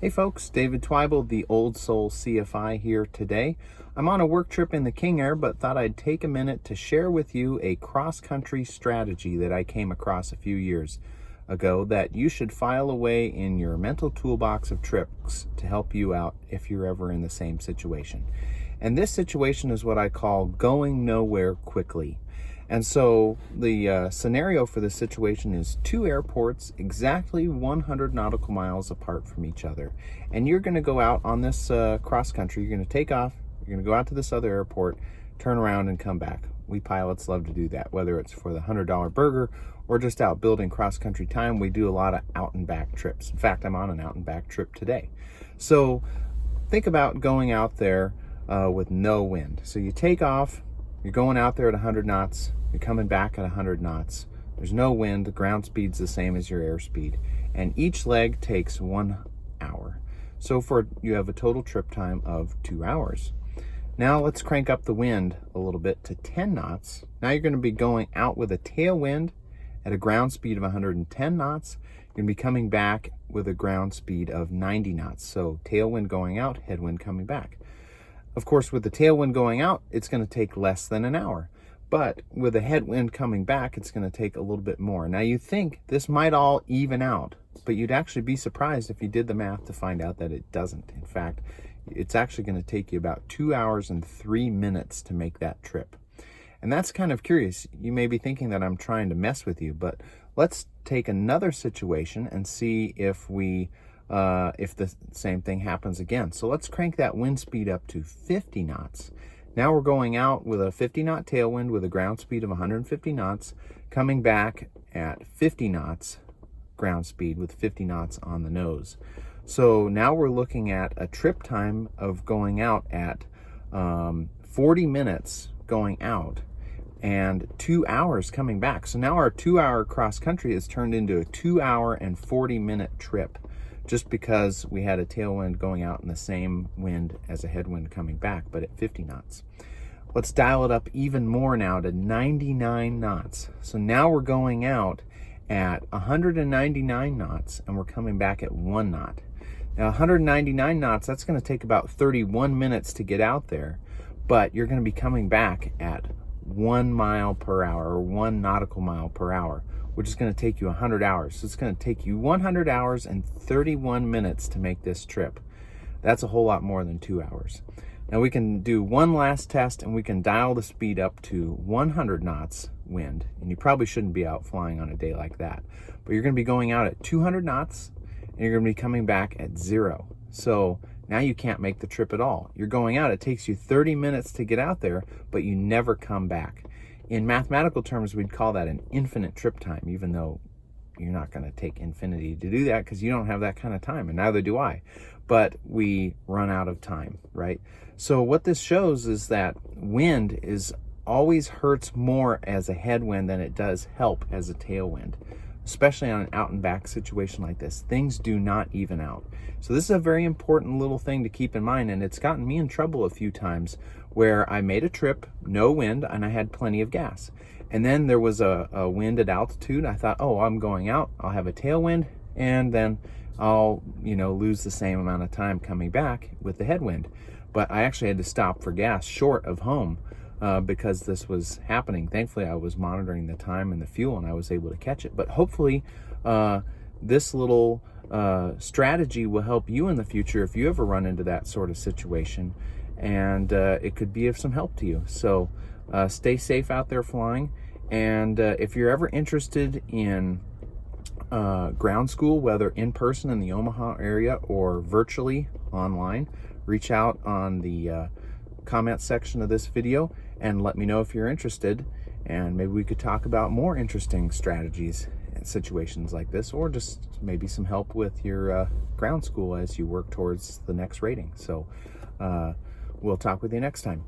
Hey folks, David Twyble, the Old Soul CFI here today. I'm on a work trip in the King Air, but thought I'd take a minute to share with you a cross-country strategy that I came across a few years ago that you should file away in your mental toolbox of tricks to help you out if you're ever in the same situation. And this situation is what I call going nowhere quickly. And so the scenario for this situation is two airports exactly 100 nautical miles apart from each other. And you're going to go out on this cross country. You're going to take off. You're going to go out to this other airport, turn around and come back. We pilots love to do that, whether it's for the $100 burger or just out building cross country time. We do a lot of out and back trips. In fact, I'm on an out and back trip today. So think about going out there with no wind. So you take off. You're going out there at 100 knots. You're coming back at 100 knots. There's no wind. The ground speed's the same as your airspeed. And each leg takes 1 hour. So you have a total trip time of 2 hours. Now let's crank up the wind a little bit to 10 knots. Now you're going to be going out with a tailwind at a ground speed of 110 knots. You're going to be coming back with a ground speed of 90 knots. So tailwind going out, headwind coming back. Of course, with the tailwind going out, it's going to take less than an hour. But with a headwind coming back, it's going to take a little bit more. Now you think this might all even out, but you'd actually be surprised if you did the math to find out that it doesn't. In fact, it's actually going to take you about 2 hours and 3 minutes to make that trip. And that's kind of curious. You may be thinking that I'm trying to mess with you, but let's take another situation and see if the same thing happens again. So let's crank that wind speed up to 50 knots. Now we're going out with a 50 knot tailwind with a ground speed of 150 knots, coming back at 50 knots ground speed with 50 knots on the nose. So now we're looking at a trip time of going out at 40 minutes going out and 2 hours coming back. So now our 2 hour cross country has turned into a 2 hour and 40 minute trip, just because we had a tailwind going out in the same wind as a headwind coming back, but at 50 knots. Let's dial it up even more now to 99 knots. So now we're going out at 199 knots and we're coming back at 1 knot. Now 199 knots, that's going to take about 31 minutes to get out there, but you're going to be coming back at 1 mile per hour or 1 nautical mile per hour, which is going to take you 100 hours. So it's going to take you 100 hours and 31 minutes to make this trip. That's a whole lot more than 2 hours. Now we can do one last test and we can dial the speed up to 100 knots wind. And you probably shouldn't be out flying on a day like that. But you're going to be going out at 200 knots and you're going to be coming back at 0. So now you can't make the trip at all. You're going out, it takes you 30 minutes to get out there, but you never come back. In mathematical terms, we'd call that an infinite trip time, even though you're not going to take infinity to do that because you don't have that kind of time, and neither do I. But we run out of time, right? So what this shows is that wind always hurts more as a headwind than it does help as a tailwind, especially on an out and back situation like this. Things do not even out. So this is a very important little thing to keep in mind, and it's gotten me in trouble a few times where I made a trip, no wind, and I had plenty of gas. And then there was a wind at altitude. I thought, oh, I'm going out, I'll have a tailwind, and then I'll lose the same amount of time coming back with the headwind. But I actually had to stop for gas short of home because this was happening. Thankfully, I was monitoring the time and the fuel, and I was able to catch it. But hopefully, this little strategy will help you in the future if you ever run into that sort of situation, and it could be of some help to you. So stay safe out there flying, and if you're ever interested in ground school, whether in person in the Omaha area or virtually online, reach out on the comment section of this video and let me know if you're interested, and maybe we could talk about more interesting strategies and situations like this, or just maybe some help with your ground school as you work towards the next rating. So we'll talk with you next time.